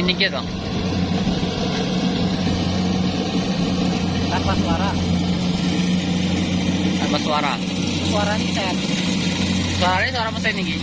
dikit-dikit bang. Tanpa suara. Tanpa suara. Suaranya kayak Suaranya suara mesin nih.